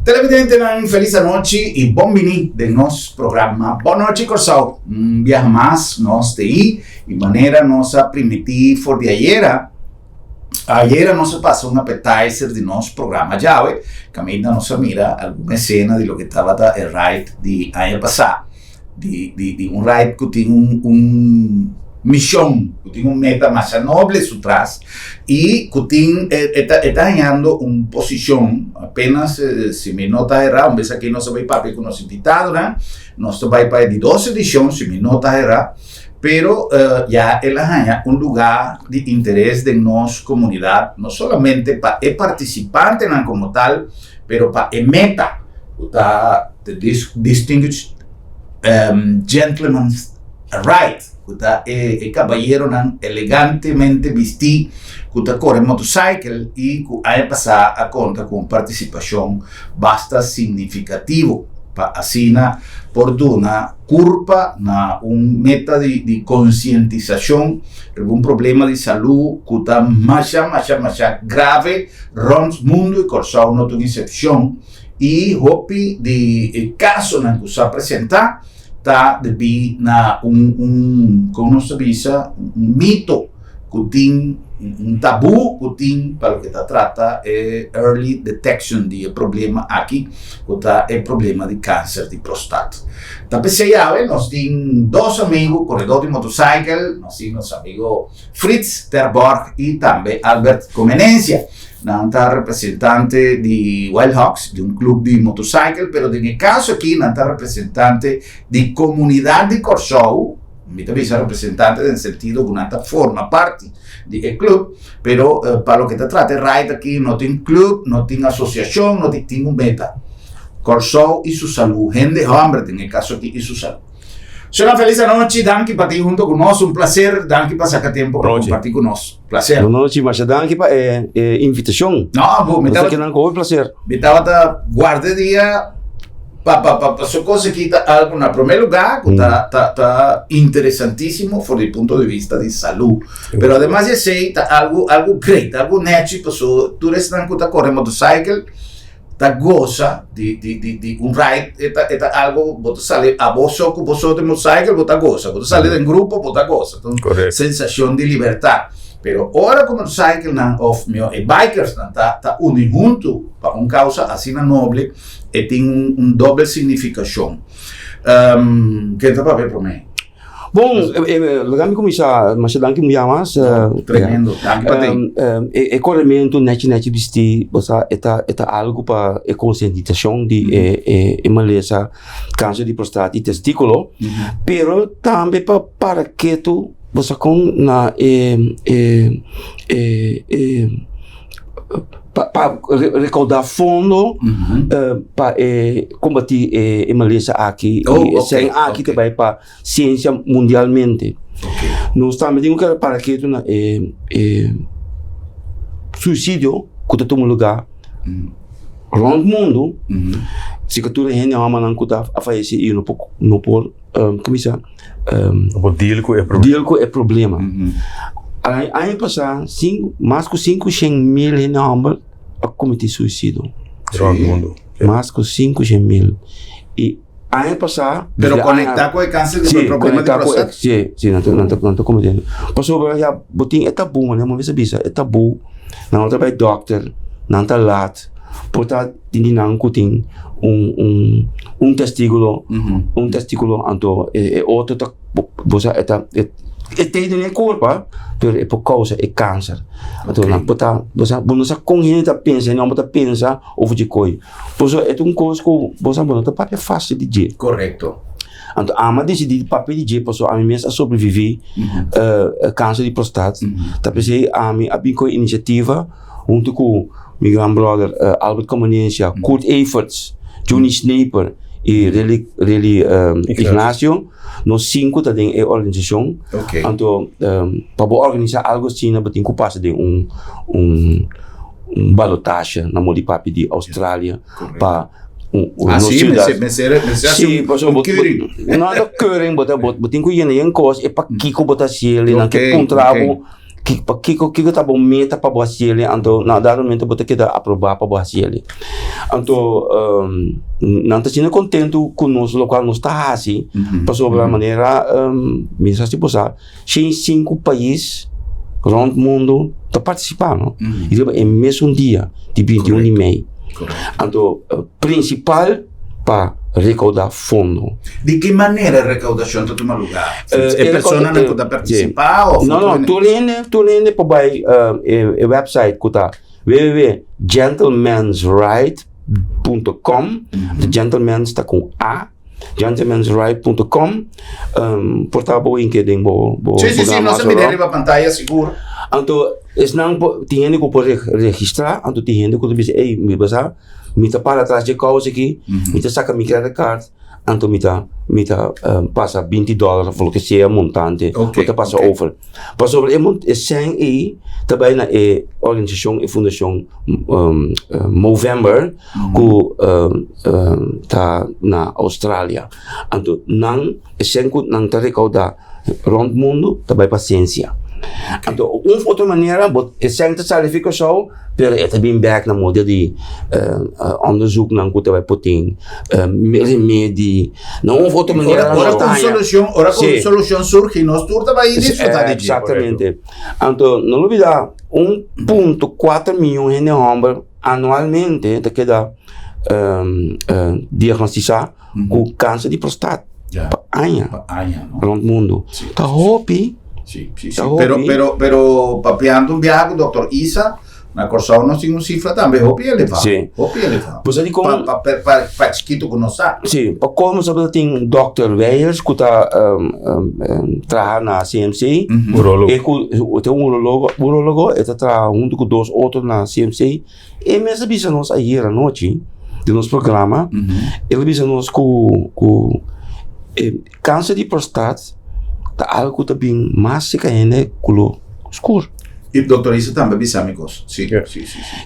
Televidente, feliz noche y bienvenido de nuestro programa. Boa noite, Corsau. Viaja más, nos de ahí, y manera nossa primitiva de ayer. Ayer nos pasó un appetizer de nuestro programa Yahweh. Camina nos mira alguna escena de lo que estaba el ride de año pasado. De un ride que tiene un misión, que tiene un meta más noble su tras y que tiene, está ganando una posición apenas, si me nota errado, un vez aquí no se va a ir para con los invitados, ¿no? No se va a ir para de 2 ediciones, si me nota errado, pero ya él gana un lugar de interés de nuestra comunidad, no solamente para el participante como tal, pero para el meta, the Distinguished Gentleman's Right, el caballero elegantemente vestido, que corre motorcycle y que haya pasado a conta con participación bastante significativa para así por una curva na un meta de concientización de un problema de salud que está más grave ronda el mundo y Corsau no tiene excepción y hopi de caso que se presenta está debido a como se dice, un mito que tiene un tabú que tiene para lo que trata early detection del problema aquí, que está el problema de cáncer de próstata. También nós temos 2 amigos, corredor de motorcycle, nós temos nosso amigo Fritz Terborg e também Albert Comenencia. Nanta representante de Wild Hawks, de un club de motorcycle, pero en el caso aquí, nanta representante de comunidad de Corsau, mi también es representante en el sentido que nanta forma parte del club, pero para lo que te trata, right aquí no tiene club, no tiene asociación, no tiene un meta. Corsau y su salud, gente hambre en el caso aquí y su salud. Una feliz noche, Danke para ti junto con nosotros, un placer, Danke para sacar tiempo para compartir con nosotros, placer. Boa noite, mas Danke para invitação. Não, me estava querendo com placer. Me estava guarda dia para sua coisa que está algo na primeiro lugar, que tá interessantíssimo, por do ponto de vista de saúde. Pero además eu sei tá algo great, algo net, pessoa, tu restan que tá correndo motorcycle. Ta goza de un ride, eta algo, vos sale a vos de motorcycle, vos goza, vos sale de un grupo, vos goza, sensación de libertad. Pero ahora como motorcycle y bikers ta unidos juntos para una causa así noble y tiene un doble significación. ¿Qué te papel por mí? Bom, kami começar, mas danke muito mais. Tremendo, danke para ti. É corremento net vesti, bosa eta algo para a conscientização de maleza, câncer de próstata e testículo, pero também para que tu bosa com na para recaudar fundo para combater a maleza aqui sem aqui também para ciência mundialmente. Nós também temos que para que tu suicídio que toma lugar no mundo, se que tu gente ama não que a falece e não por como se deal com o problema. Ano passado, mais de 500 mil gente a cometer suicídio. No mundo. Mais de 500 mil. E ano passado... Pero conectar com o câncer de problema de próstata? Sim, não estou cometendo. Passou, já botinho, é tabu, né? Uma vez sabia, é tabu. Não está bem doctor, não está lá. Portanto, não tem um testículo, então, outro está... Você está... tem no corpo, pero é por causa é câncer. Então, não pode, você com gente pensa, não pode pensar ou de coisa. Por isso, é coisa que você não pode fácil de dizer. Correto. Então, a mãe decidiu papel de dizer, por isso, a mim mesmo sobreviver câncer de próstata. Talvez a mim abri com iniciativa, junto com meu grande brother Albert Comenencia, Kurt Everts, Johnny Sniper e Ignacio. Nós 5 também é organização. Então, para organizar algo assim, nós temos que passar de balotagem na Molipapi de Austrália para sim, mas não é keuring, botar que ir em coisa é para Kiko botar ele, não que contravo que tá bom meta para Brasília, então na dado momento bota que dá aprovar para Brasília. Então não tá sendo contento com nós local nós tá assim, para sobre a maneira mesmo se possível. 5 países rond mundo tá participando. E é mesmo dia de 21 de maio. Então principal para recaudar fundo. De que maneira a recaudação está tomando lugar? É pessoa não pode participar? Não, tu lende para o website que está www.gentlemansright.com. Gentleman está com A. Gentlemansright.com. Portável em que tem sim, não se me deriva a pantalla seguro. Então, tem gente que pode registrar, então tem gente que diz, ei, me passa, me tá para trás de causa aqui, me tá saca minha credit card, então me tá passa $20, falou que seja montante, me tá passa over. Passa over, é sem aí, também na organização e fundação Movember, que tá na Austrália. Então, não, é sem que não tá recaudar rond mundo, também paciência. Então, outra maneira, é sempre fica só, pero é também back na modelo de onderzoek na que vai poder remédio. Não outra maneira. Ora com solução surge, nós turta vai desfrutar de exatamente. Então, não olvidar, 1.4 milhões de homens anualmente te queda diagnosticar com câncer de próstata. Anha, no mundo. Tá hopi. Sí. Pero papeando un viaje, doctor Isa, na Corsao nós tínhamos cifra também, hopi elevado. Sim. Pois ali como para chiquito que nós sabe. Sim, como sabe tem Dr. Weyers que está trabalhando na CMC, urologo. Tem urologo, ele está trabalhando junto com 2 outros na CMC. E mesmo bisa nós aí à noite de nosso programa, ele bisa nós com câncer de próstata. Tá algo também mais se ainda color escuro. E doutor Isa também bisâmicos. Sim.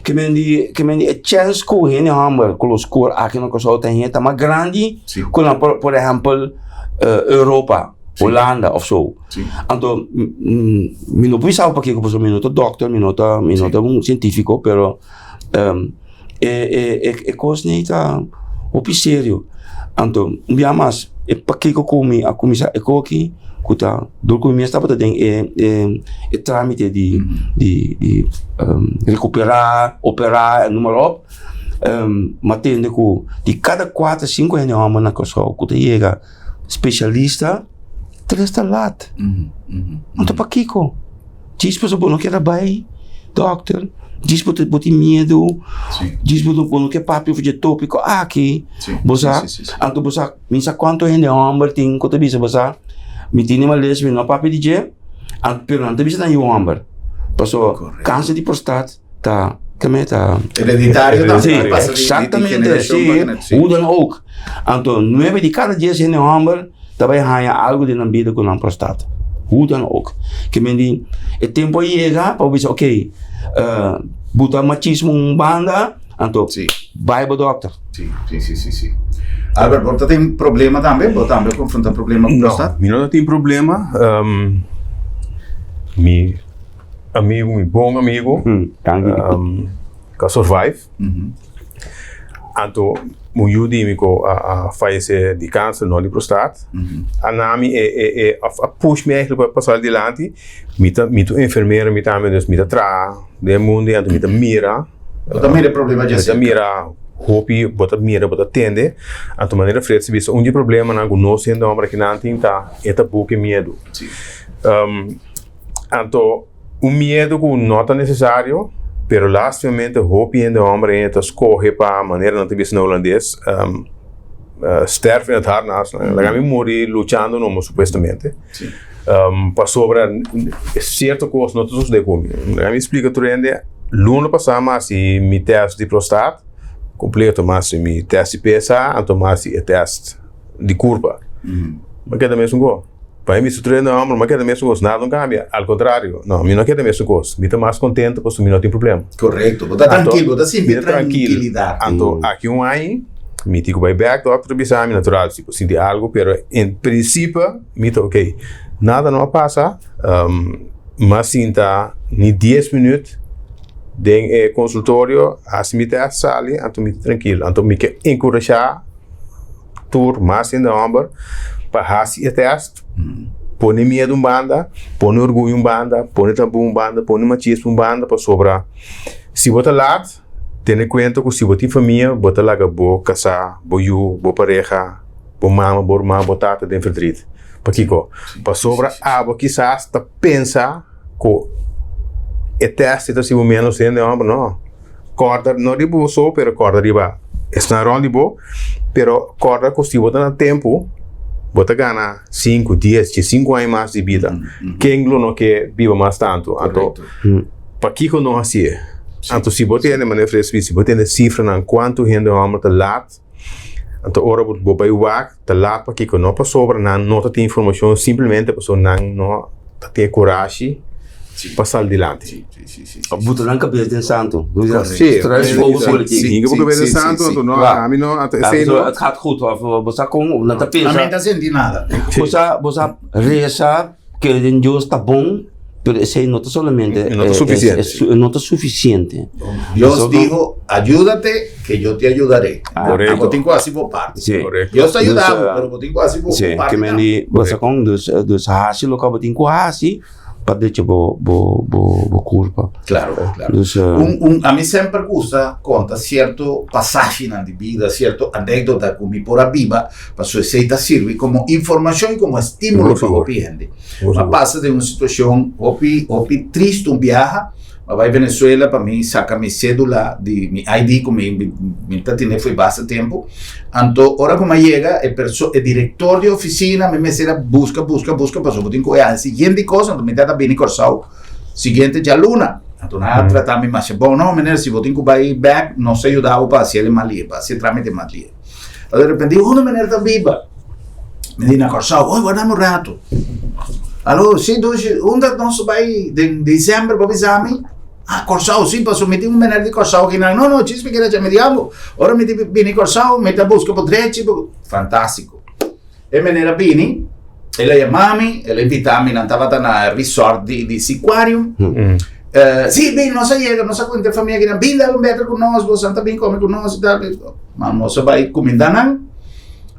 Que me a chance que o rene hammer color escuro aqui no Kosovo tem tá mais grande que por exemplo Europa, Holanda ou so. Então, me não pensava porque eu posso minuto doctor, minuto um científico, pero coisa nem tá o sério. Então, um mais é porque eu comi a comida aqui kuta dulku miesta pada tem tramite de recuperar, operar, número matende ku de cada 4 5 anos na Kosovo kuta chega especialista 3 lat. Então para Kiko diz para o não quer bai doctor diz para botar medo diz para não quer papo de tópico aqui bosa então bosa minsa quanto anos tem kuta bisa bosa me tinha uma lesma no papel de je, pero não devia estar em um amber. Passou câncer de próstata, tá, como é tá? Hereditário, não? Sim, exatamente, sim. O dan ook. Então, 9 de cada 10 em um amber, também ganha algo de na vida com a próstata. O dan ook. Que me diz, o tempo chega para dizer, ok, botar machismo em banda, então, vai para o doctor. Sim. Albert, você tem problema também? Você também confronta problema com próstata? Não, não tem problema. Meu bom amigo, que survive. Então, eu digo a falecer de câncer não de próstata. A nami a push me eigenlijk para passar adiante. Mito enfermeira, mito tra, de mundo, então mito mira. Você também tem problema de assim? Mira. Hopi bota mira bota tende a tua maneira frete se vê um problema na não sendo homem que não tem tá eta pouco medo então medo que não é necessário pero lastamente hopi ainda homem eta escorre para maneira não te vê no holandês sterve het harnas la me morri luchando no supostamente para sobre certa coisa não todos de como me explica tu rende luno passar mas se me teste de próstata completo mas mi teste PSA então mas é teste de curva mas que é da mesma coisa para mim se treino mas que é da mesma coisa nada não cambia ao contrário não me não quer da mesma coisa me tá mais contente porque me não tem problema correto tá tranquilo tá sempre tranquilidade então aqui ano me tico vai back doctor bisami natural tipo senti algo pero em princípio me tá ok nada não passa mas sinta ni 10 minutos de consultório, assim me te sali, então me tranquilo, então me que encorajar tur mais ainda ombro para fazer o teste, pôr medo banda, pôr orgulho banda, pôr tabu banda, pôr machismo banda para sobrar. Se você lá tem em conta que se você tem família, você lá bo casar, bo you, bo pareja, bo mama, bo irmã, bo tata dentro de para Kiko, para sobra abo quizás ta pensa que o teste está sendo menos ainda ombro não, corda não de bo só, pero corda de ba, está na de bo, pero corda que se você na tempo você ganha 5, 10, 5 anos mais de vida. Quem não quer viver mais tanto? Então, para que não assim? Então, se você tem maneira fresca, se você tem cifra na quanto gente homem está lá, então ora você vai uar, está lá para que não para sobra, não tem informação, simplesmente a pessoa não tem coragem para sair adiante. Buto lang cabeça de santo. Sim, Traz fogo politiek. Ninguém pode ver santo, então não, a mim não, Het gaat goed, of você com na A mim tapeza. está sentindo nada. Você reza que en Dios está bom, pero ese no está solamente No está suficiente. no está suficiente. Dios dijo, ayúdate, que yo te ayudaré. Correcto. Eu tenho assim por parte. Sim. Correcto. Dios te ayudava, Dus, pero eu tenho assim por Sim, parte. que me di você com dos hasi lo ka bating ko hasi para de bo curva. Claro, claro. Dus A mim sempre gusta conta certo passagem na vida, certo anécdota que me por a viva, para sua seita serve como informação e como estímulo para o gente. Mas passa de uma situação, opi triste viaja, mas vai Venezuela para mim saca minha cédula de mi ID como me tinha foi bastante tempo. Então, hora como chega, o diretor de oficina me será busca, passou por 5 anos. Seguinte coisa, então me dá bem corsal. Seguinte já luna. Então, nada tratar-me mais bom. Não, menino, se você vai back, não se ajudava para fazer malia, para fazer trâmite malia. De repente, uma menina está viva. Me diz na corsal, oi, guardamos um rato. Alô, sim, onde nós vai em dezembro para exame? Ah, Corsao, sim, passou, me tem menino de Corsao que não, chisme que era já me diabo. Ora me tem bini Corsao, me tá busca por direito, fantástico. E menina bini, ela é mami, ela invita-me, não estava na resort de Siquarium. Sim, bem, nossa chega, nossa conta família que não vinda um better conosco, Santa bem come conosco, mas nossa vai comida não.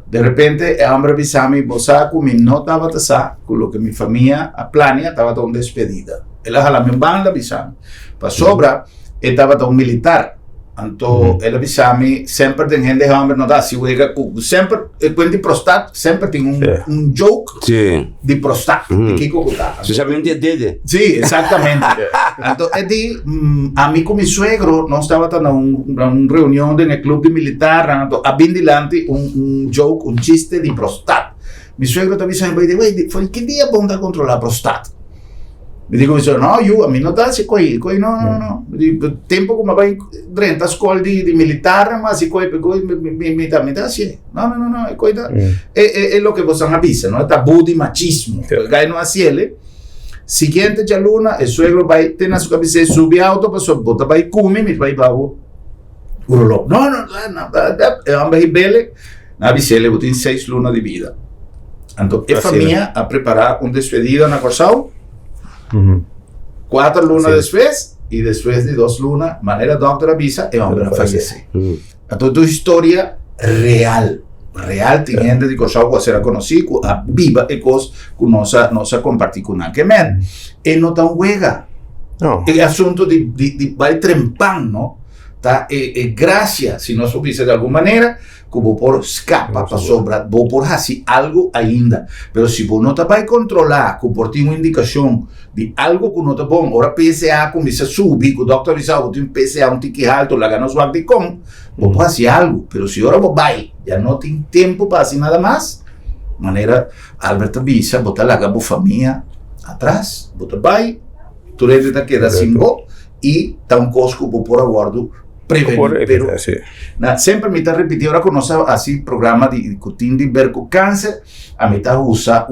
De repente, a homem avisa-me, você comi não estava tá com o que minha família a plania estava tão despedida. Ela jala me banda avisa-me. Para sobra, estava um militar. Então, ela avisa-me, sempre tem gente que homem não dá, se uega, sempre, quando de prostat, sempre tem um joke sim. de prostat, de que cocutar. Especialmente dele. Sim, exatamente. Então, é de, a mim com meu suegro, nós estávamos numa reunião no clube militar, então, a bem dilante, joke, chiste de prostat. Meu suegro estava dizendo, foi que dia bom da controlar prostat? Me digo, não, a mim não dá, se coi não. Tempo como vai dentro da escola de militar, mas se coi me dá assim. Não, é coisa. É o que você avisa, não é tabu de machismo. Gai não assim ele. Seguinte de aluna, o suegro vai ter na sua cabeça subir auto para sua bota vai comer, me vai para o urolo. Não, é uma rebelde. Na bicele, eu tenho 6 lunas de vida. Então, a família a preparar despedida na Corsao. 4 lunas depois, e depois de 2 lunas, maneira doctora avisa, o homem falece. Então, a história real, tem gente de Corsao que será conhecido, a viva e coisa que nós compartilhamos com a men. E não tão huega. É assunto de vai trempar, não? Tá? É graça, se nós ouvisse de alguma maneira, que vou por escapa para sobra, vou por assim algo ainda. Mas se você não vai controlar, que por ter uma indicação de algo que não está bom, ora PSA começa a subir, que o doutor diz, tem um PSA um tique alto, lá ganhamos o de com, vou fazer algo. Mas se agora vai, já não tem tempo para fazer nada mais, maneira, Alberto avisa, botar lá a família atrás, botar vai, tu deve quedar sem go, e está um cosco por aguardo prevenir, pero sempre me está repetindo, ahora conoce así programa de cutin de ver con cáncer, a mí está usa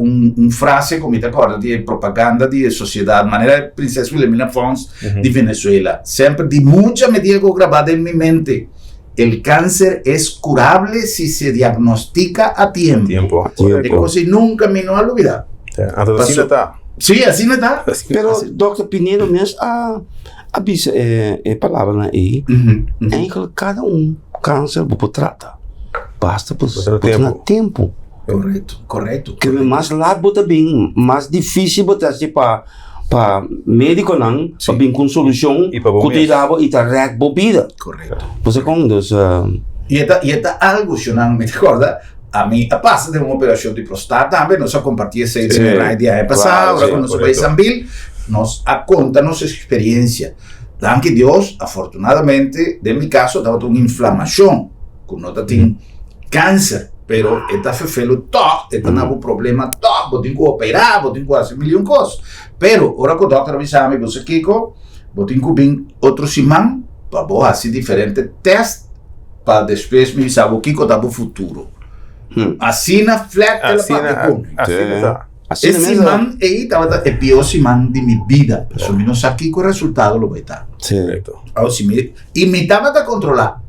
frase como me está acorda de propaganda de sociedad, manera de princesa Wilhelmina Fons de Venezuela, sempre de mucha me digo grabada en mi mente, el cáncer es curable si se diagnostica a tiempo. De cosas nunca me no olvidar. Sim, assim não tá. Pero, Dr. Pinedo mesmo, a bisa palavra na aí, é que cada câncer pode tratar. Basta por tempo. Correto. Que mais largo também, mais difícil botar assim para médico não, para vir com solução, que te dava e te resolvida. Correto. Você com dos E é algo que não me recorda. A mim, a passa de uma operação de próstata, também nós compartilhamos esse de ano passado, agora quando nós vamos a Sambil, nós conta nossa experiência. Danke Deus, afortunadamente, de meu caso, estava uma inflamação, que não tinha câncer, pero está fefelo todo, está um problema todo, vou ter que operar, vou ter que fazer milhão de coisas. Pero, agora que o doutor avisava-me, você Kiko, vou ter que vir outro semana, para fazer diferentes testes, para depois me avisar o Kiko está no futuro. Assim na flat ela tá. Esse man aí estava o pior semana de minha vida. Só me não saquei que o resultado lo vai estar. E me estava a controlar.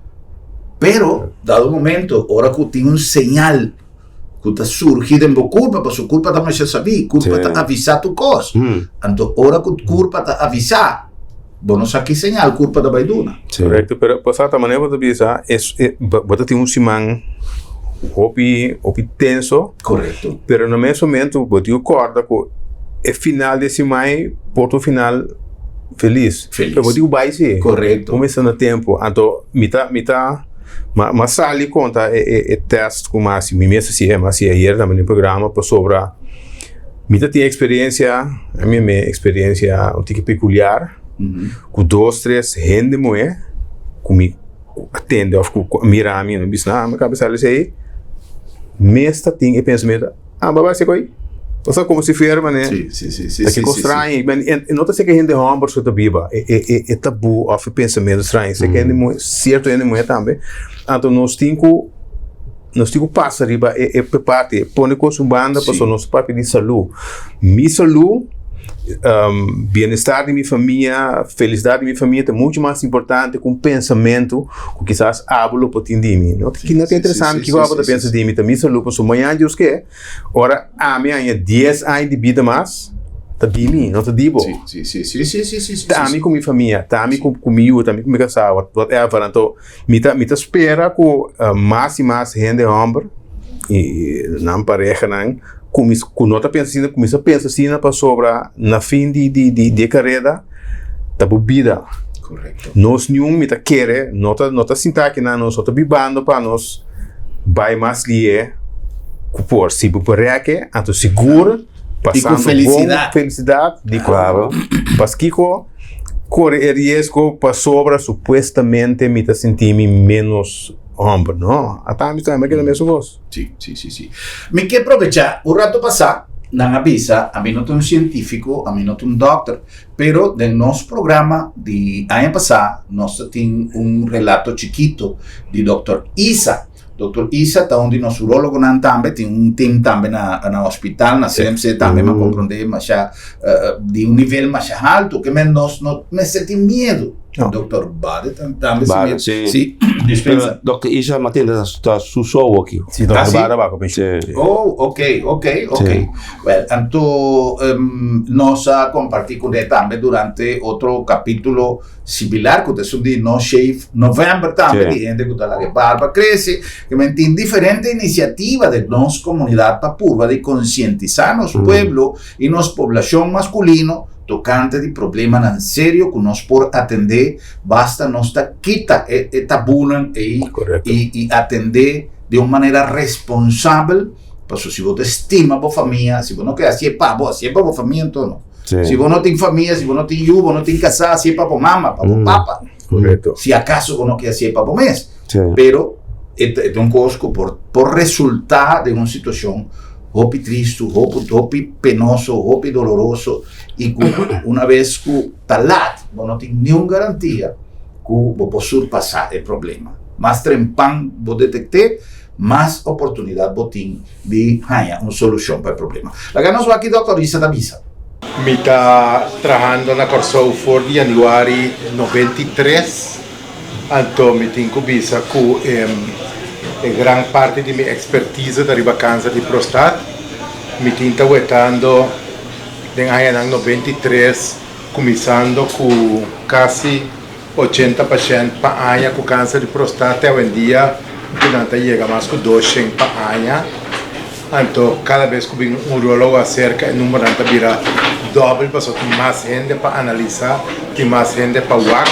Pero, dado momento, agora que eu tinha sinal que está surgindo em boa culpa, porque sua culpa também já sabia, culpa está avisar tu coisa. Então, agora que culpa está avisar, não saquei sinal, culpa da baiduna. Correto, pero passar a maneira de avisar, você tem semana Hopi tenso, correto. Pero no mesmo momento, você acorda que é final desse mês, porto final feliz. Você vai ser. Correto. Começando a tempo, então mas sali conta teste com mais mesmo se mas ayer também no programa para sobre mita tem experiência, a minha experiência um pouco peculiar, com 2, 3 gente moe, com atende ou com mira a mim no bisna, mas cabeça ali sei mesta tem pensamento babá se coi você como se ferma né sim que estranho e nota se que gente homem por sua viva é tabu of pensamento estranho se que é certo é muito também então nós temos passa riba é parte põe com sua banda para nós parte de saúde minha saúde bem-estar de minha família, felicidade de minha família é muito mais importante que um pensamento que quizás hablo por ti de mim. Não é interessante que eu hablo pensa de mim também, saúde para sua manhã Deus que ora a minha 10 anos de vida mais tá de mim, não tá de bo. Sim. Tá mim com minha família, tá mim comigo, tá mim com minha casa, whatever. Então, me espera que mais e mais gente homem e não pareja não nota pensa assim para sobra na fim de carreira da bebida. Correto. Nós nenhum me quer, nota sinta que nós nota bibando para nós vai mais lie por se por que então seguro passando com felicidade de claro pasquico corre risco para sobra supostamente me sentir menos homem, não? Até me também que não mesmo voz. Sim. Me quer aproveitar o rato passar, não avisa, a mim não tenho um científico, a mim não tenho um doctor, pero no nosso programa de ano passado, nós temos relato chiquito de Dr. Isa. Dr. Isa está onde nosso urologo não também tem time também na hospital, na CMC também, mas compreender, mas já de nível mais alto, que nós não sentimos medo. Dr. Bade também sim. Dispensa. Dr. Isa Matilda está sussurrando aqui. Sim, Dr. Bade vai competir. Ok. Well, então nós compartimos com ele também durante outro capítulo similar, que é de No Shave November também, de gente que está lá que barba cresce, que tem diferentes iniciativas de nossa comunidade papurva de conscientizar nosso pueblo e nossa população masculina tocante de problema não sério que nós por atender, basta nós quita tabunan e atender de uma maneira responsável, porque se você estima a família, se você não quer assim para a família, então não. Se você não tem família, se você não tem você não tem casar, assim para a mama, para o papa. Correto. Se acaso você não quer assim para o mês, pero é um cosco por resultado de uma situação hopi triste, hopi penoso, hopi doloroso, e uma vez que está lá, você não tem nenhuma garantia que você possa passar o problema. Mais trempan você detectar, mais oportunidade você tem de ganhar uma solução para o problema. Agora nós vamos aqui, Dr. Isa Davisa. Me está trabalhando na Corsou for de januário 93, então me tenho que visa que grande parte de minha expertise da câncer de próstata. Me tinha vetando den año 93, começando com quase 80% para año com câncer de próstata, hoje em dia não chega mais com 200 para año. Então, cada vez que vem um urologo acerca, o número vira doble, porque tem mais gente para analisar, tem mais gente para WAC.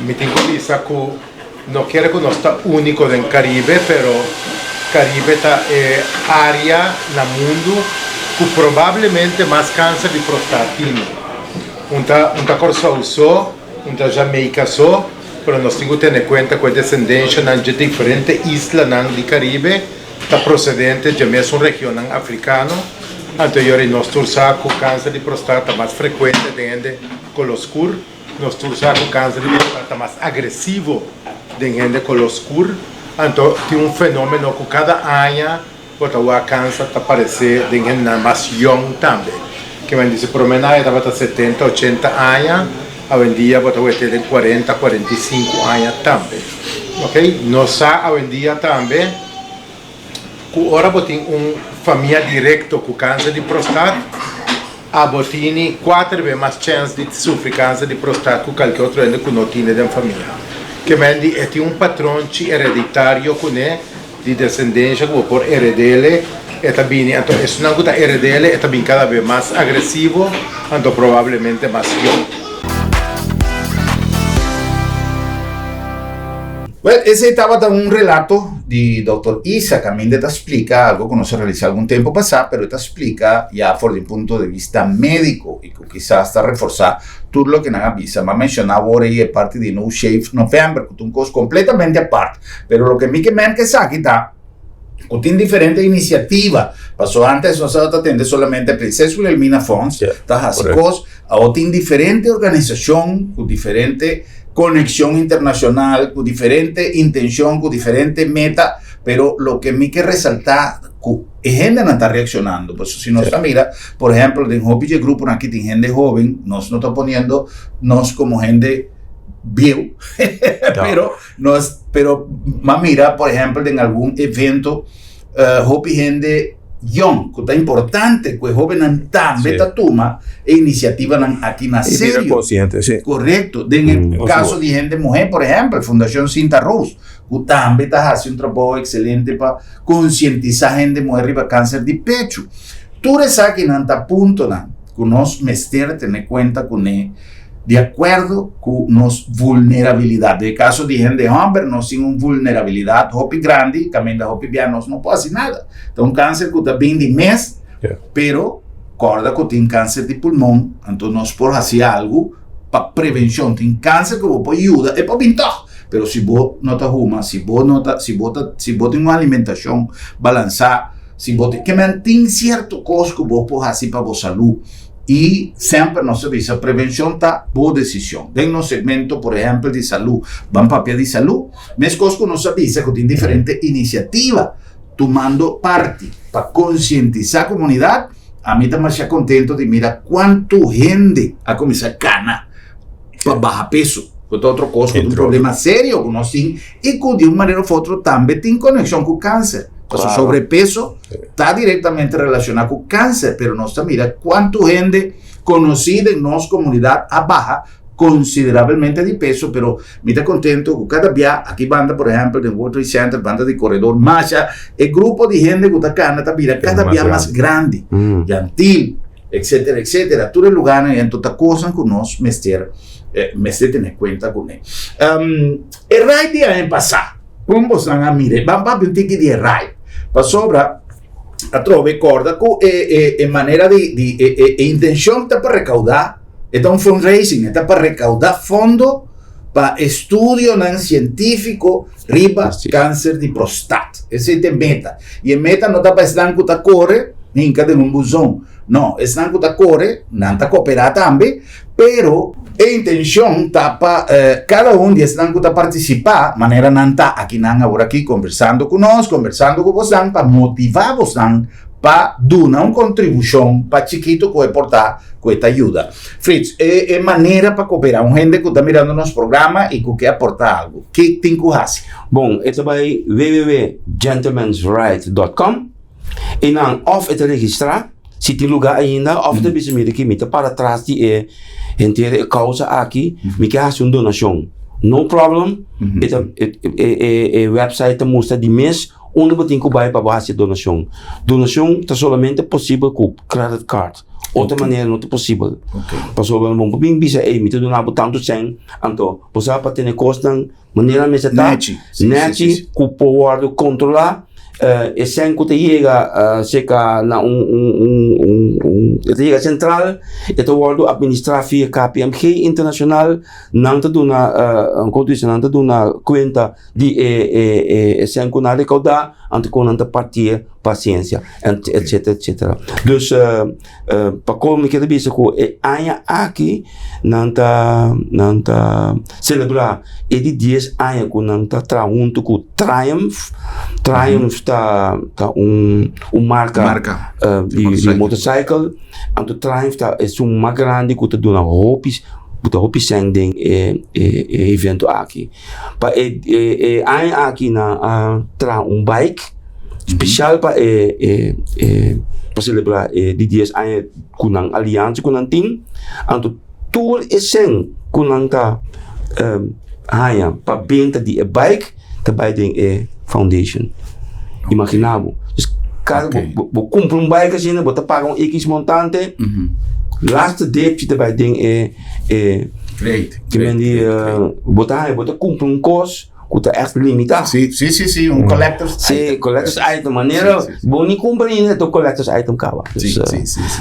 Me tenho que dizer que não quero que nós estamos únicos no Caribe, mas Caribe é área no mundo que provavelmente mais câncer de próstata tem. Uma Corsol só, uma Jamaica só, mas nós temos que ter em conta que a descendência de diferentes islas do Caribe está procedente de mesma região africana. Anteriormente, nós temos com câncer de próstata mais frequente de color escuro. Nós temos com câncer de próstata mais agressivo de color escuro. Então, tem um fenômeno que cada ano o câncer está aparecendo de gente mais jovem também. Que vai dizer, por lo menos, estava 70, 80 anos, hoje em dia vai ter 40, 45 anos também. Ok? Nós hoje em dia também, agora tem uma família direta com câncer de próstata, a tem 4 vezes mais chance de sofrer câncer de próstata que qualquer outro ente que não tem da família. Que vem é um padrão hereditário de descendência que por heredele e também então isso não é heredele e também cada vez mais agressivo, então provavelmente mais jovem. Well, ese estaba un relato di Dr. Isa, que a mí te explica algo que no se realizó algún tiempo pasado, pero te explica ya por un punto de vista médico y que quizás hasta reforzar todo lo que nos avisa. Me ha mencionado ahora y es parte de No Shave November, que es una cosa completamente aparte. Pero lo que me queda que aquí está, que tiene diferentes iniciativas. Pasó antes, no se atende solamente Princesa Wilhelmina Funds, está así cosas, ahora tiene diferentes organizaciones, con diferentes conexión internacional, con diferente intención, con diferente meta, pero lo que me quiere resaltar es gente no está reaccionando. Pues si nos mira, por ejemplo, en Hopi Grupo, aquí tiene gente joven, nos no está poniendo nos como gente viejo, pero mira, por ejemplo, en algún evento, Hopi gente young, que está importante, que joven también toma iniciativa aquí na serio. Consciente, sí. Correcto. En el caso de gente mujer, por ejemplo, Fundación Cinta Rose, que también está haciendo un trabajo excelente para concientizar gente mujer riba cáncer de pecho. Tú sabes que en punto que nos mester tener cuenta con él, de acuerdo con nos vulnerabilidad. En el caso de gente hombre, nos tiene una vulnerabilidad hopi grande, también de hopi bien, no puede hacer nada. Entonces, un cáncer que está bien de mes, pero corda que tiene cáncer de pulmón, entonces nos puede hacer algo para prevención. Tiene cáncer que puede ayudar, es para pintar. Pero si vos no te humas, si vos tienes una alimentación balanceada, si vos que mantiene cierto cosa que vos puedes hacer para vos salud. Y siempre nos dice, prevención está boa decisión. En un segmento, por ejemplo, de salud, van papel de salud, mes cosco nos avisa que tiene diferentes iniciativas tomando parte para concientizar la comunidad. A mí también estoy contento de mirar cuánto gente ha comenzado a ganar para bajar peso. Que es otro cosa, un problema serio que nos tiene y que de una manera u otra también tiene conexión con cáncer. Claro. O sobrepeso está directamente relacionado con cáncer, pero no está, mira cuánta gente conocida en nuestra comunidad a baja considerablemente de peso, pero me está contento que cada día aquí banda, por ejemplo, de World Trade Center, banda de Corredor Masha, el grupo de gente que está acá, mira, cada día más grande, Yantil, etcétera, etcétera. Todo el lugar en toda cosa que nos mester tener cuenta con él. El RAI de año pasado, como vos a mire, vamos a ver un ticket de RAI. Per sopra a trove corda in maniera di intenzione per recaudare è un fundraising, è per recaudare fondo per studio non scientifico riba cáncer di prostata. Esa è meta. E meta non sta stanco da corre, minca di un busone. No, è stanco da corre, non sta cooperare anche, però e intenzione tapa cada uno di stanco da partecipare, maniera nanta aquí nan ahora aquí conversando con nos, conversando con vos para motivar vos para dar una contribución para chiquito que portar con esta ayuda. Fritz, es manera para cooperar, un gente que está mirando nuestro programa y que quiere aportar algo. ¿Qué tiene que hacer? Bom, esto va a www.gentlemansright.com y nan of te registrar se tem lugar ainda, of the bisa mira que mita para trás de inteira causa aqui, me quer fazer uma donação. No problem, website mostra de mês onde você tem que vai para fazer donação. Donação é somente possível com credit card. Outra maneira não é possível. Passou bem bom, bem bisa, me te donar tanto sem, então, você para ter custo maneira me está, net, com power controlar. E sem que te chega na chega central, e te wordo administrar via KPMG internacional, não te dona não te dona conta de sem que na recaudar, ante com ante partir paciência, etc etc. Dus para como que te bisa ko aya aqui nanta celebrar e de 10 anos com nanta junto com Triumph tá marca de motorcycle, anto Triumph tá é mais grande que tu na hopis sending evento aqui. Pa aqui na bike especial para para celebrar de 10 anos com a aliança com a team, anto tour é sem com a para venda de bike também foundation. Imaginavo. Dus caso você compra bike assim, você paga X montante. Last date você vai ter Great. Você compra costo que é echt limitado. Sim, collector's item. Sim, collector's item. Maneira, você não compra ainda, então collector's item cava. Sim.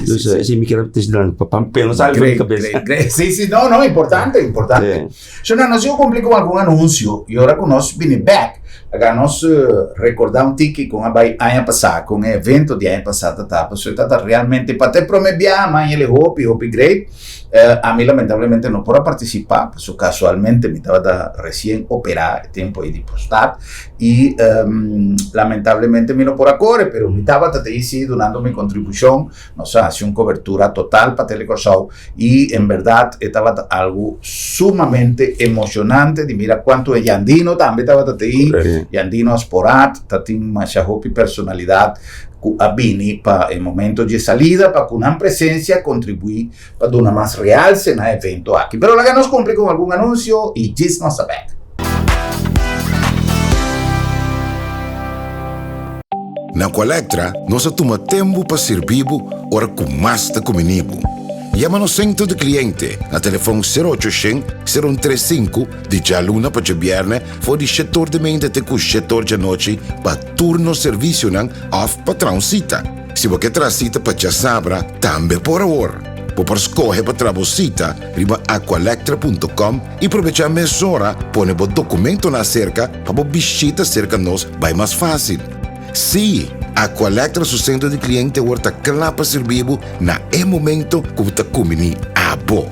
Dus assim, me quero te dar para pensar na cabeça. Great. Sim, não, importante. So, nós eu cumpri com algum anúncio e agora que nós vim back, agora nós recordar um tique com a ano passado, com o evento de ano passado, tá? Porque está realmente para te prometer, mas ele hope great. A mim, lamentavelmente, não posso participar, porque casualmente me estava recém operar, tempo aí de prostat, e lamentavelmente me não posso correr, mas me estava aí donando minha contribuição, nós hacemos cobertura total para Telecorsau, e em verdade estava algo sumamente emocionante, de mira quanto é Yandino também estava aí, Yandino Asporat, tem uma personalidade, a Bini para o momento de salida, para que uma presença contribui para dar mais realce no evento aqui. Mas lá nos cumpre com algum anúncio e diz nossa back. Na Colectra, nós toma tempo para servir ora com mais de comunibo. Llama no centro de cliente na telefone 0800-035 de jaluna para viernes for de setor de mente até com setor de noite para turno serviço não off para transita. Se você transita para sabra, também por hora. Por escolher para trabalhar, riba aqualectra.com e aproveitar a mesura, põe o documento na cerca para visita cerca nós vai mais fácil. Sim, a Colectra su centro de cliente horta clapa servibo na momento que você comini a bo.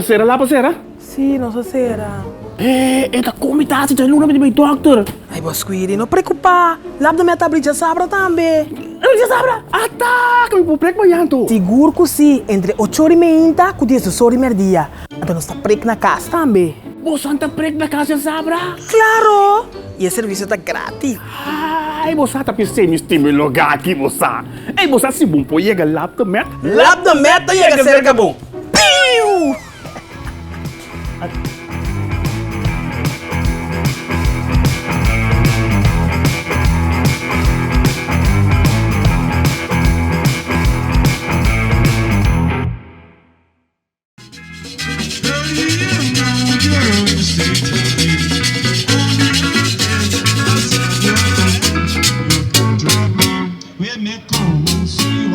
Sera lá, sera? Sì, non so sera. Da come tá se não me bem doctor? Ai, Bosquiri, non preoccupa. L'abdo me tabli già sabra tambe. Já sabra? Ah, que me vou prec banhando. Seguro que sim, entre 8h30 e 10h30. Então não está prec na casa tambe. Você anda prec na casa sabra? Claro! E o serviço está grátis. Ai, você tá pensando em lugar aqui, você. Ei, você se bom pode chegar lá do met? Lá do met chega cerca bom. Piu! We make calls, see you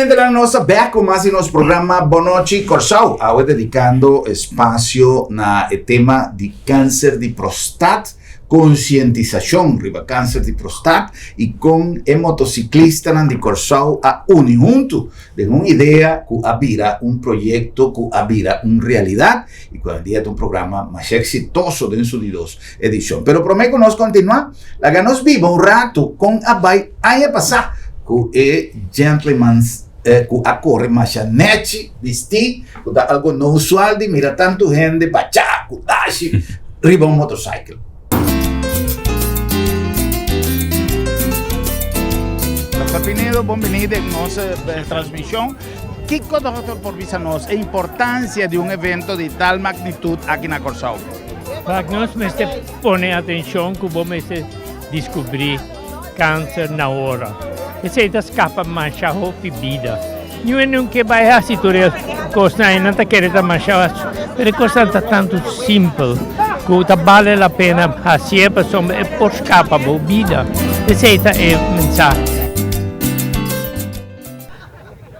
Nuevamente la nostra back con más in nostro programma Bonoci Corsau. Ahora dedicando espacio na el tema di cáncer di prostat, concientización riba cáncer di prostat y con el motociclista di Corsau a uni junto de una idea que abira un proyecto que abira una realidad y que el día de un programa más exitoso dentro de dos ediciones. Pero prometo nos continuar, la que nos viva un rato con Abai haya pasar que gentleman que acorre machanete, vestir, que dá algo no usual de mira tanto gente, bachá, kutashi, riba un motorcycle. Dr. Pinedo, bienvenido en nuestra transmisión. ¿Qué cosa, doctor, por visa-nos a importância de un evento de tal magnitud aquí en Corsau? Para nós me pone atenção que vamos descobrir câncer na hora. Esse escapa manchar a vida. Não que vai a situação costa não tá querendo manchar, mas costa tá tanto simples que vale a pena fazer para por escapar a vida. Esse é o mensagem.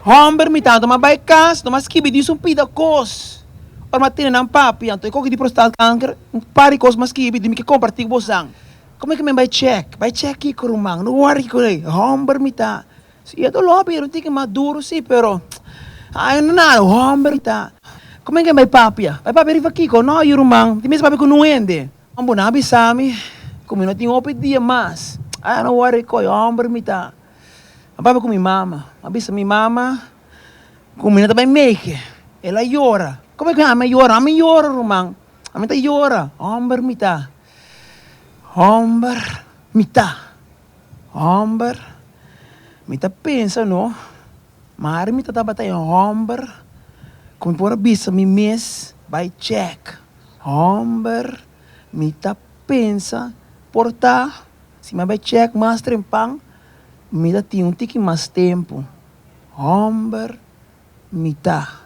Homber mi tanto ma vai cas, mas que diz um pida cos. Or matina ng papi, anto iko di prostate cancer, pari cos mas que di mi que compartir bosang. Como é que me vai check? Vai check aqui com rumang, não worry com ele. Homber mi ta. Se é do lobby, não tem que maduro sim, pero ai não nada, homber mi ta. Como é que vai papi? Vai papi riva aqui com no, rumang. Di mesmo papi com não ende. Ambo na bisami, como não tem outro dia mais. Ai não worry com homber mi ta. Papai com minha mama, abisa minha mama, com minha também make, ela llora. Como é que ela llora? Ela llora, rumang. Ela tá llora. Homber mita, homber mita pensa no, mas mita tá batendo homber, como por abisa mi mês, vai check. Homber mita pensa, portar, se me vai check mais trempang. Mita tinha um tique mais tempo. Homber, mita.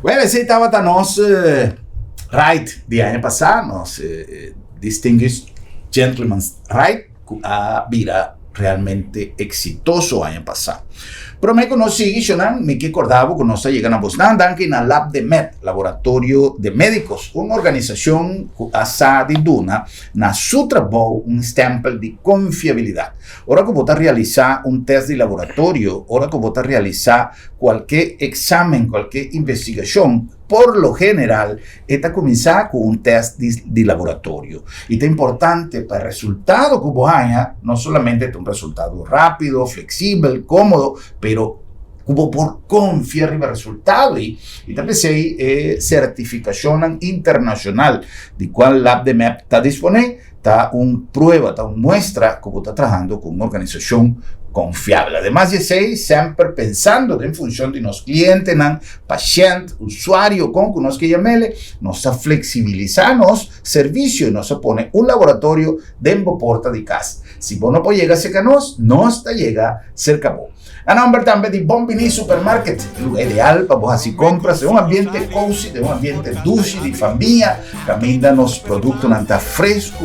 Bueno, esse estava da nossa ride de ano passado, nosso Distinguished Gentleman's Ride, que a vira realmente exitoso ano passado. Pero me conocí, me recordaba que nos llegan a Bosnan, que en la Lab de Med, Laboratorio de Médicos, una organización que hace de Duna, na su trabajo un stempel de confiabilidad. Ahora que vos a realizar un test de laboratorio, ahora que vos a realizar cualquier examen, cualquier investigación, por lo general, está comenzada con un test de laboratorio. Y es importante para el resultado que vos haya, no solamente un resultado rápido, flexible, cómodo, pero como por confiar en el resultado. Y también hay certificación internacional de cual Lab de MEP está disponible. Está una prueba, está una muestra que está trabajando con una organización confiável. Además de ser sempre pensando em função de nos clientes, nan paciente, usuário, com que nós que llamele, nos flexibilizar nos serviço e nos pone um laboratório dentro porta de casa. Se você não pode chegar cerca de nós está chega cerca de você. A nombre também de Bombini Supermarket, lugar ideal para você compras, é um ambiente cozy, é um ambiente dulce, de família, caminha nos produtos nanta fresco,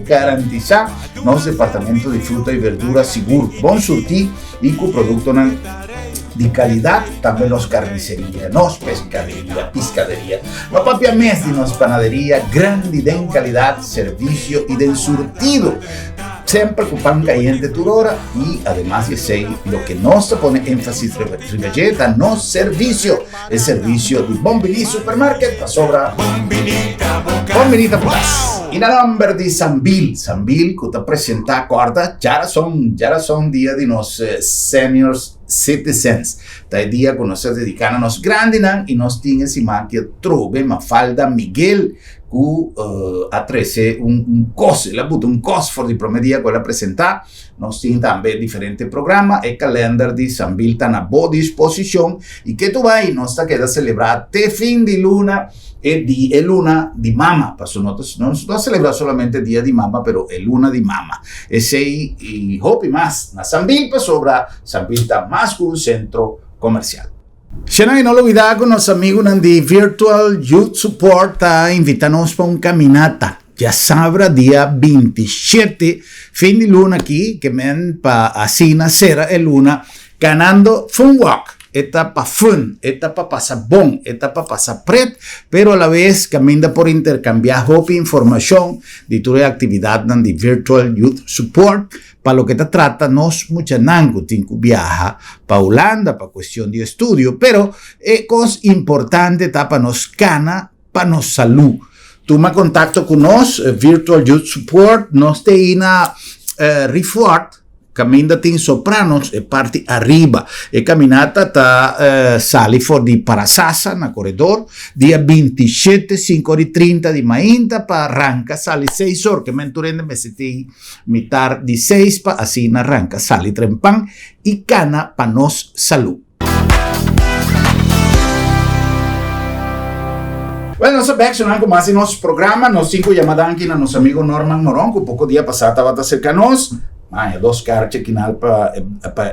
garantizar nosso departamento de fruta e verdura seguro, bom surtir e com produto de qualidade, também nos carniceria, nos pescaderia, piscaderia, no papiamento de nos panaderia, grande de qualidade, serviço e de surtido. Sempre con pan caliente turora y además de ser lo que nos pone énfasis Rivalleta, no servicio, el servicio de Bombini Supermarket para sobra Bombinita Plus. Y la nombre de Sambil que te presenta acorda, ya son día de nos seniors citizens. Tai dia con nos dedicamos a nos grandes y nos tiene si que trove Mafalda Miguel a 13 un cos, la butta un cos for di promedia quella presentata, nos tiene también diferentes programas, el calendar di San Bill está a buena disposición y que tú vas y nos queda celebrar te fin de luna e luna di mama, passo non sto a celebrare solamente il dia di mamma, però è luna di mama. E sei i hopi mas na San Bill pa sobra San Bill está más que un centro comercial. Se non olvidar con los amigos de Virtual Youth Support a invitarnos para una caminata. Ya sabrá día 27, fin de luna aquí, que men pa así nacer el luna, ganando Fun Walk. Etapa fun, etapa pasa bon, etapa pasa pret, pero a la vez camina por intercambiar hopi información de toda la actividad de Virtual Youth Support. Para lo que te trata, nos mucha nango tinku viaja para Holanda, para cuestión de estudio, pero cosa importante está para nos cana, para nos salud. Tú me contacto con nos, Virtual Youth Support, nos te ina Rifort, caminda in Sopranos e parti arriba e camminata ta sali for di Parasasa na corredor dia 27 5:30 di Mainta pa arranca sali 6 ore che menturende meseti mitar di 6 pa asina arranca sali trempan e cana pa nos salud. Bueno, nós sabemos que mais em nosso programa, nós 5 llamadas aqui na nosso amigo Norman Moron, que pouco dia passado estava cerca de nós. Mas 2 cartas para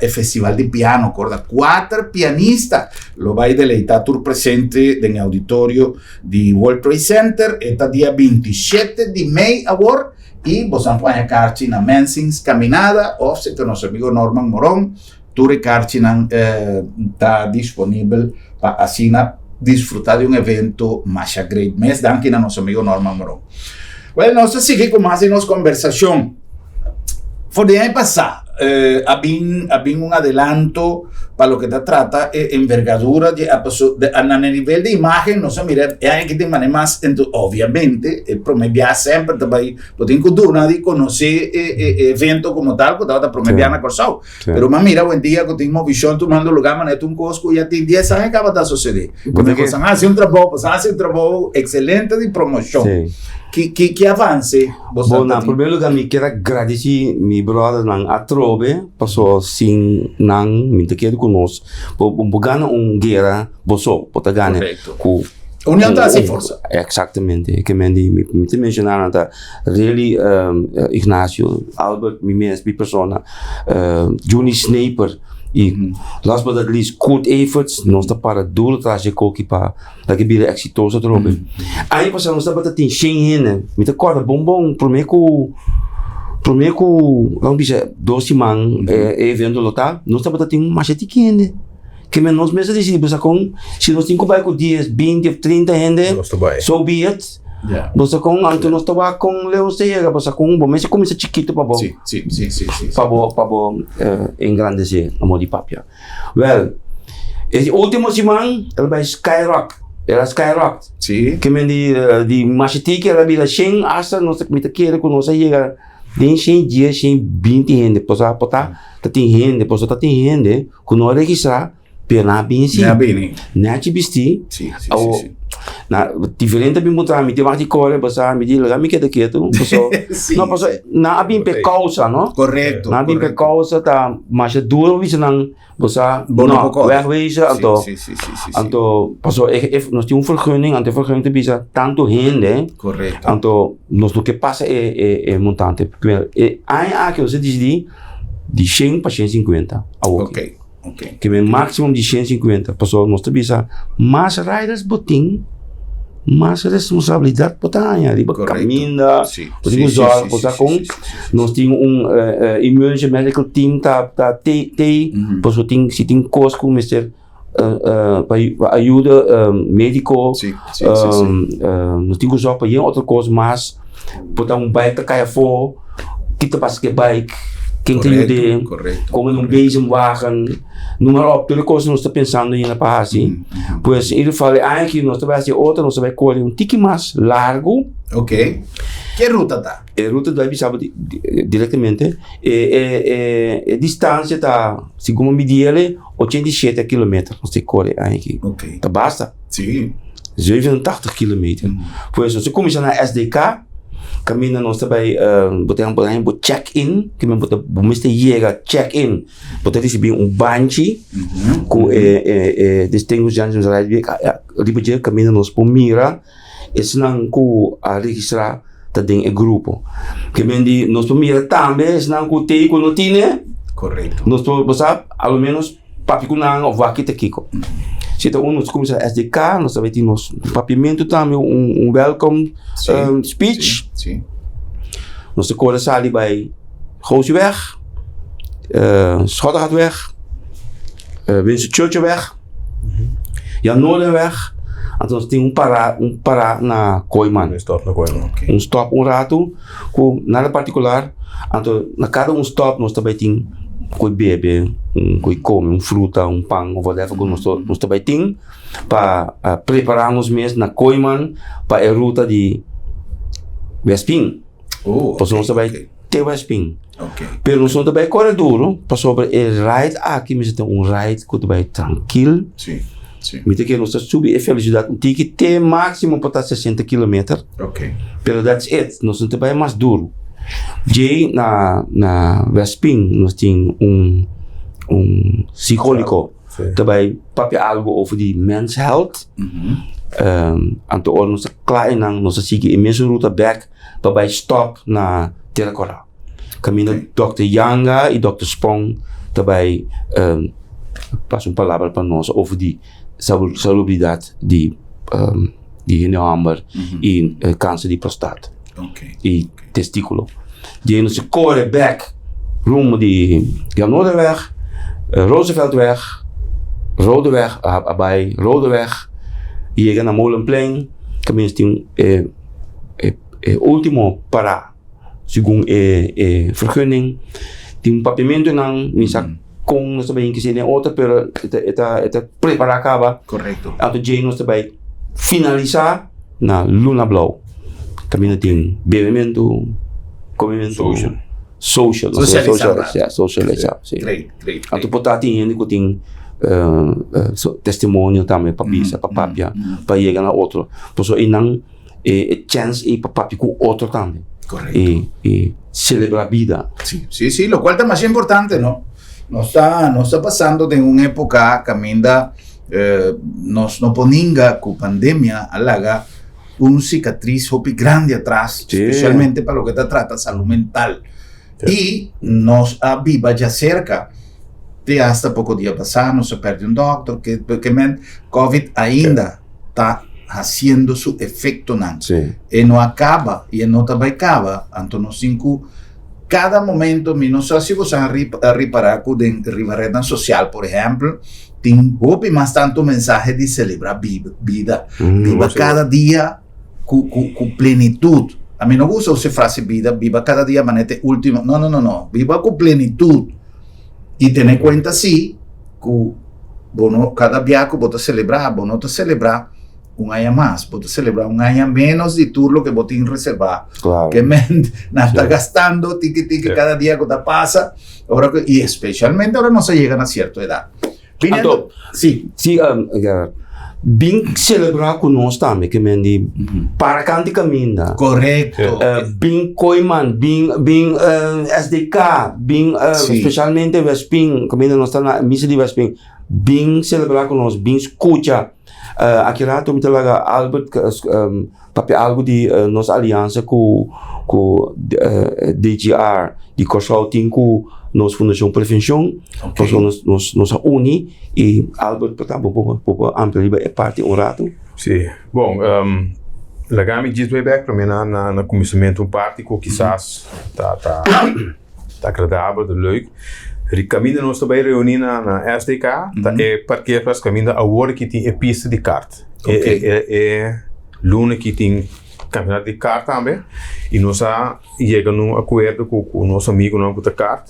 o festival de piano, corda 4 pianistas, lo vai deleitar tur presente no auditório de World Trade Center, está dia 27 de maio agora, e você pode a carta na Mensings Caminada, ou se que nosso amigo Norman Moron, tur carta está disponível para assim desfrutar de evento mais great mês, danke na nosso amigo Norman Moron. Well, nós seguimos com mais nossa conversação. Por el año pasado, había un adelanto para lo que te trata envergadura a nivel de imagen, no se mira, hay que tener más, obviamente, el promediar siempre, lo tengo duro de conocer evento como tal, que estaba promediando a Corsao. Pero más mira, buen día, que tengo visión, tomando lugar, manete un cosco, y a ti 10 años acaba de suceder. Porque pues hace un trabajo excelente de promoción. Que avance? Bom, na primeiro lugar, me quero agradecer meu brother nang atrobe, passou sim nang minta quero conosco, por ganhar guerra, boso, por ganhar com União traz força. Exatamente, que me mencionaram da really Ignacio, Albert, minha persona, Juni Sniper. E last but not least, good efforts, nós está para doel traje coque para que bile exitoso trobe. Aí passamos nós está para ter Schengen, me te corda bom, prometo, vamos dizer, 12 man evento local, nós está para ter machete quente. Que nós mesmos decidimos com se nós temos com 10, 20, 30 gente, so be it. Nós com antes nós estava com Leo Seiga, você com bom, mas começa chiquito para bom. Sim. Para bom engrandecer a modi papia. Well, esse último semana ela vai skyrock. Sim. Que me de machete que ela vira 100 hasta nós me quer com nós chega de 100 dias, 20 gente, depois tá tem gente, depois tá tem gente, com nós registrar pena bem sim. Né bem. Né te vestir. Sim. Na diferente bem mudar, me tem corre, basta me diga, me queda quieto, Sim, não, posso, na abim pe causa, no? Correto. Na abim pe causa tá, mas é duro visto não, basta Bono não, pocot. wegwezen, anto, Sim. anto, passo, nós temos vergunning, ante vergunning te bisa tanto gente, Correto. anto, nós no que passa é montante, porque aí aqui você diz de 100 para 150, Ok. que é máximo de 150, passo, nós te bisa, mas riders botin, mas responsabilidade potanya, riba Correto. caminha, Sim. podemos usar, nós temos emergency medical team passo se tem coisa com Mr. para ajuda médico, nós temos usar para outra coisa, mas botar bike cai fora, kita pas que bike, quem tem ideia, como um beijo wagen, número op, tudo coisa nós está pensando em na assim, pois ele fala, aqui nós vai fazer outra, nós vai correr tique mais largo. Ok. Que ruta tá? A ruta do Ibisabo diretamente, distância tá, segundo medir 87 km, nós te corre aqui. Ok. Tá basta? Sim. 87 km. Pois você começa na SDK, caminha nós também, botamos check-in, que me bota, você chega check-in, bota receber banchi, com distinguidos de ribeiro, caminha nós por mira, esse não com a registrar também é grupo, que me nós por mira também, esse não com tei com notine, correto, nós por você, ao menos papi com não ou aqui te kiko. Se então nós começamos a SDK, nós também temos papiamento também, welcome speech. Sim. Nós corremos ali bij Goosjeweg, Schotterhatweg, Winsor Churchweg, Jan Noorderweg. Então nós temos para na Kooiman. Stop rato, com nada particular. Então na cada stop nós também temos coi bebe, coi come, fruta, pão, ou whatever, nós também temos para prepararmos mesmo na Kooiman para a ruta de Westping. Nós também ter Westping. Pero nós também corre duro, para sobre o ride aqui, mas tem ride que também tranquilo. Sim. Mite que nós subir a velocidade, tem que ter máximo para 60 km. Ok. Pero that's it, nós também mais duro. Jay na Westping nós temos psicólogo também papel algo over die men's health. Anto nós klaar nós seguimos a mesma ruta back para stop na Terracora. Caminho Dr. Yanga e Dr. Sprong também passa palavra para nós over die salubridade de Hammer e câncer de próstata. E testículo. Die nós corre back rumo de Jan Noorderweg, Rooseveltweg, Rodeweg, bij Rodeweg, e chega na Molenplein, caminho tem último para, segundo vergunning, tem papiamento não, misa com nós também que seria outra, pero está preparar acaba. Correto. Então Jay nós também finalizar na Luna Blow. Caminho tem bebimento, comimento, socializar. Great. Então portar tem gente que tem testemunho também para pisa, para papia, para chegar na outro. Por isso não chance e para papi com outro também. Correcto. Y celebrar vida. Sí, lo cual es más importante, ¿no? No está pasando de una época caminda nos poninga con pandemia alaga un cicatriz hopi grande atrás, especialmente para lo que te trata salud mental. Y nos viva ya cerca. De hasta poco día pasado nos se perdió un doctor que COVID ainda está haciendo su efecto y no acaba y no acaba entonces cinco cada momento no sé si vos han reparado en Ribarreta social por ejemplo tiene más tanto mensaje de celebrar vida viva cada día con plenitud. A mí no gusta esa frase viva cada día manete último, no, viva con plenitud y tener cuenta sí que cada día que vos celebrar vos no te celebrar un año más, vos celebrar un año menos de turno que vos tienes reservado. Claro. Que está gastando tiki cada día que te pasa, ahora y especialmente ahora no se llegan a cierta edad. Sí, bem celebrar conosco também, que men di para canti caminda. Correcto. Bem Koiman, bem SDK, bem especialmente Vespin, caminda nós está na missa de Vespin, bem celebrar conosco, bem escuta. Aqui lá tu me talaga Albert papi algo de nossa aliança com DGR, de consulting com nossa Fundação Prevenção, nós uni e Albert para ampliar é parte um rato. Sim. Bom, lagami diz way back para mim na começamento parte que quizás tá agradável, leuk. Caminda nós também reunir na SDK, é porque para caminda a hora que tem a pista de kart. É luna que tem campeonato de kart também e nós chegamos num acordo com o nosso amigo não com a kart.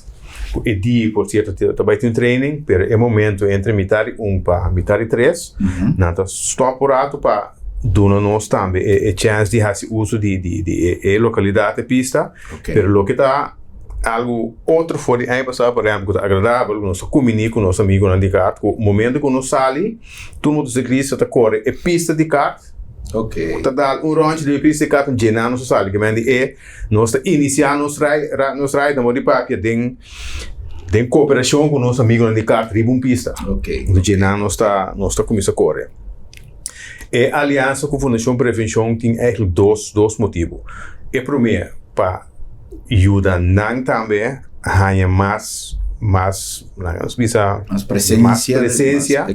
E dia por certo também tem training, pero é momento entre metade 1 para metade 3, nada stop por ato para dona nós também é chance de fazer uso de localidade pista, pero lo que tá algo outro fora aí passar por exemplo agradável nós comunica com nosso amigo na de kart, o momento que nós sali todo mundo ciclista tá corre é pista de kart. Ok. Tá dando round de pista de kart genar nosso sali, que mande é nós iniciar nos ride na modi papia tem cooperação com nosso amigo na de kart riba pista. Ok. Do genar nós tá começa a correr. É aliança com a Fundação Prevenção tem eigenlijk dois motivos. É primeiro para ajudar não também a mais presença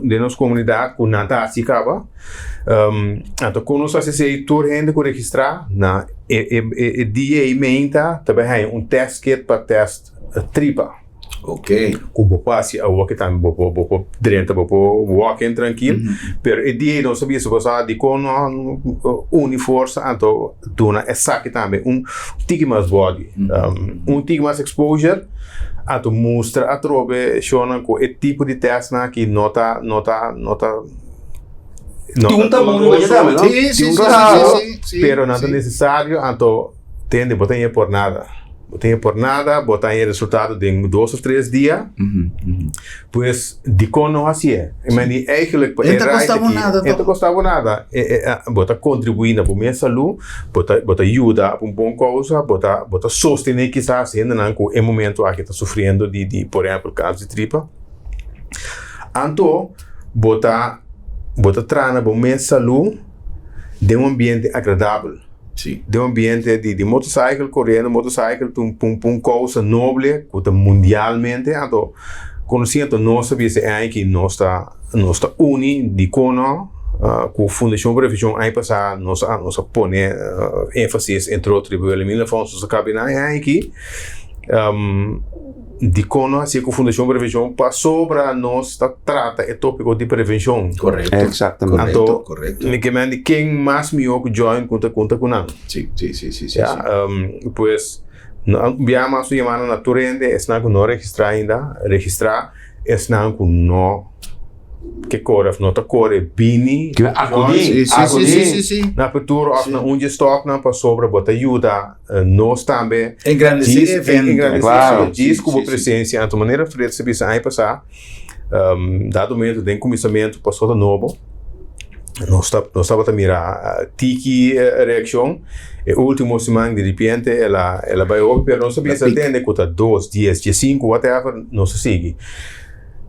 de nossa comunidade com nada assim acaba. Então quando nós fazemos toda gente que registrar na dia e meia também há test kit para teste tripa. Ok. Como passe a walk também bopo dentro bopo walking tranquilo, pero o dia não sabia se você de com uniforça então dona é saque também tig mais body, tig mais exposure, então mostra a trobe shona com o tipo de teste na que nota pero nada necessário então tem de botar por nada. Botar em resultado de 2 ou 3 dias, pois de como assim é. Mas eigenlijk não custava nada. Botar contribuir na minha saúde, botar ajuda para bom causa, botar sostener quizás ainda não com o momento que está sofrendo de por exemplo câncer de tripa. Então botar trana para minha saúde de ambiente agradável. Sim. De ambiente de motorcycle correndo, motorcycle um causa nobre, que mundialmente, então conhecendo nossa visa é que nós está uni de cono com a Fundação Prevenção aí passar nós põe ênfase entre outros em 1900 cabina é que de cono assim que a Fundação Prevenção passou para nós trata o tópico de prevenção. Correto. Exatamente. Então, correto. Quem mais me que join conta com nós. Sim. Pues enviamos a chamada na torrente, é não registrar ainda, é não que corre, nota corre bini, sim. na apertura of na onde stop na para sobra bota ajuda nós também engrandecer evento, diz como presença de maneira frente se bisa aí passar dado momento de começamento passou de novo nós estava a mirar tiki reação e último semana de repente ela vai over pero não sabia se atende com 2 dias 5 whatever não se segue.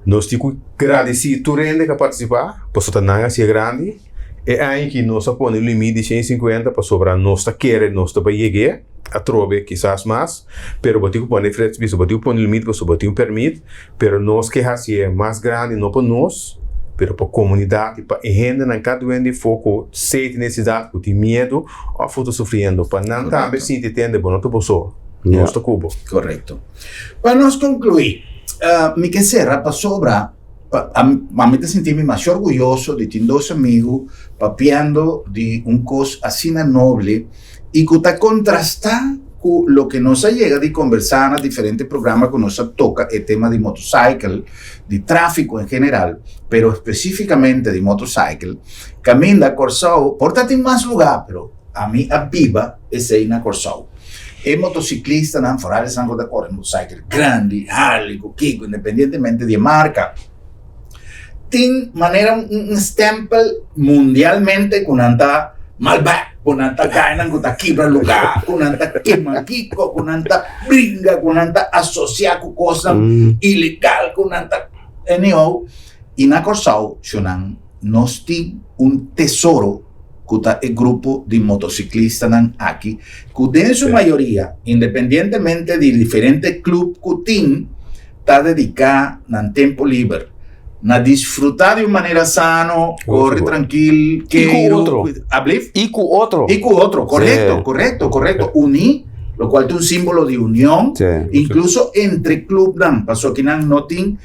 Nós temos que agradecer a gente que participar, para que não seja grande, e aí que nós põe o limite de 150 para sobrar nós querer, nós para chegar a trobe, quizás mais, pero botico põe frete, botico põe o limite, botico permite, pero nós que é mais grande, não para nós, pero para a comunidade, para a gente não cada um foco, sente necessidade, tem medo, ou foto sofrendo, para não também se entender, bom, não pessoa, nós cubo. Correto. Para nós concluir, me quisiera para sobra a mí te sentí más orgulloso de tener 2 amigos papeando de cosa así noble y que está contrastar con lo que nos llega de conversar en diferentes programas que nos toca el tema de motorcycle, de tráfico en general, pero específicamente de motorcycle. Camina Corsao, portate en más lugar, pero a mí a viva es ir Corsao. E motociclista non fare sangue d'accordo, motorcycle grandi, Harley, Kiko, independentemente di marca. tiene manera un stempel mundialmente con anta malback, con anta gaina, con anta quebra lugar, con anta quema kiko, con anta bringa, con anta asociar con cosa ilegal, con anta anyhow. Y na Corsao, Shonan, nos tiene un tesoro que el grupo de motociclistas aquí, que en su mayoría, independientemente de diferentes clubes que tienen, está dedicado al tiempo libre, a disfrutar de una manera sana, corre tranquilo, y con otro. Y con otro, correcto. Unir, lo cual es un símbolo de unión, incluso entre clubes, pasó que no tiene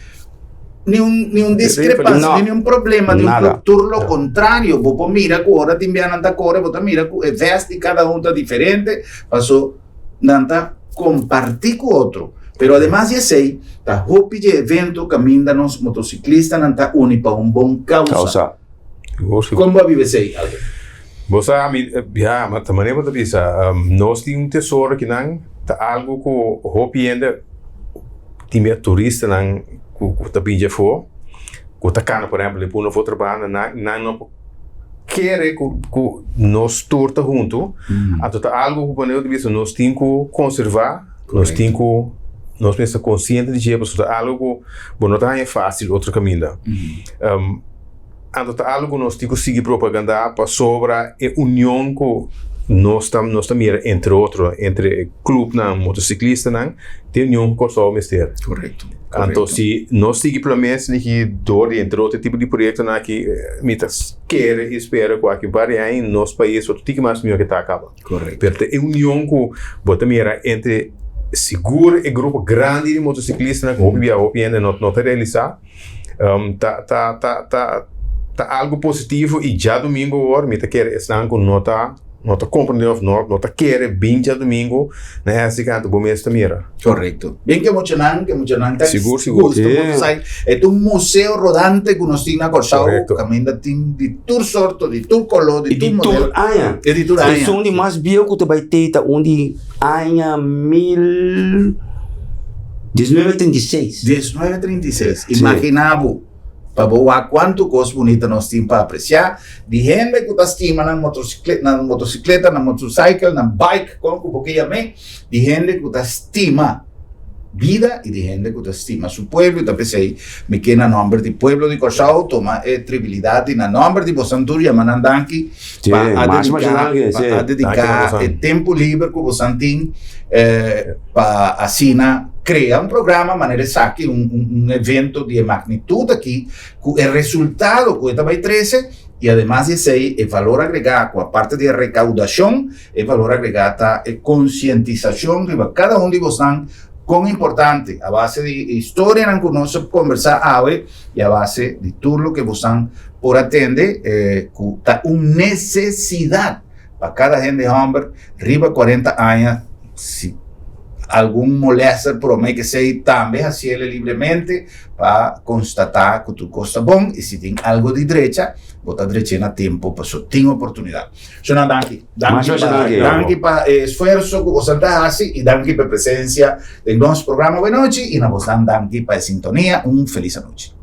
ni un discrepancia, ni un problema, ni un club, lo contrario. Vos mira que ahora te envían a correr, vos mira que el vest de cada uno está diferente, pasó nanta compartir con otro. Pero además de eso, está hopi de evento caminando los motociclistas nanta uni para un buen causa. ¿Cómo vive eso? Vos sabes, ya, mas também vou te pensar, nós temos tesouro que não, tá algo que hopi ainda time turista não que tá pinja for, que tá cana por exemplo, por não for trabalhar, não quer que nós torta junto, então tá algo que eu te pensar, nós temos que conservar, nós temos que nós pensamos consciente de que é algo que não tá fácil outro caminho. Então tá algo que nós temos que seguir propaganda para sobre a união que nós estamos entre outros, entre clube não, motociclista não, tem união com o mistério. Correto. Então se nós seguir pelo menos que dor entre outro tipo de projeto não que mitas quer e espera que aqui para aí nosso país outro tipo mais melhor que tá acaba. Correto. Pero a união que bota mira entre seguro e grupo grande de motociclistas que hoje ainda não tá realizar, tá algo positivo e já domingo agora me tá quer estar com nota compreendendo não tá quer bem já domingo né assim canto bom mês mira. Correcto. Bien que emocionante tá seguro. É um museu rodante que nós temos na Corsao, caminha tem de tour sorto, de tour color, de tour modelo. E de tour anha. São de mais bio que tu vai ter onde anha 1936. 1936. Imaginava para boa quanto coisa bonita nós temos para apreciar, de gente que está estima na motocicleta, na motorcycle, na bike, como porque também, de gente que está estima vida e de gente que está estima seu pueblo, e também sei, me quer na nome do pueblo de Corsao, toma tribilidade na nome de Bosanturia, manandanki, para dedicar o tempo livre que você tem para assinar crea un programa de manera que un evento de magnitud aquí, el resultado que va a 13 y además de ese el valor agregado, aparte de recaudación, el valor agregado es concientización de cada uno de vosotros con importante, a base de historia que nosotros conversar hoy y a base de todo lo que vosotros por atender, una necesidad para cada gente hombre, arriba de 40 años, si algum molesta promete que sei também assim ele livremente para constatar que tu costa bom e se tem algo de direita bota direita na tempo para só tem oportunidade. Então danke para esforço que você está fazendo e danke para presença do nosso programa Boa Noite e na você danke para a sintonia. Feliz noite.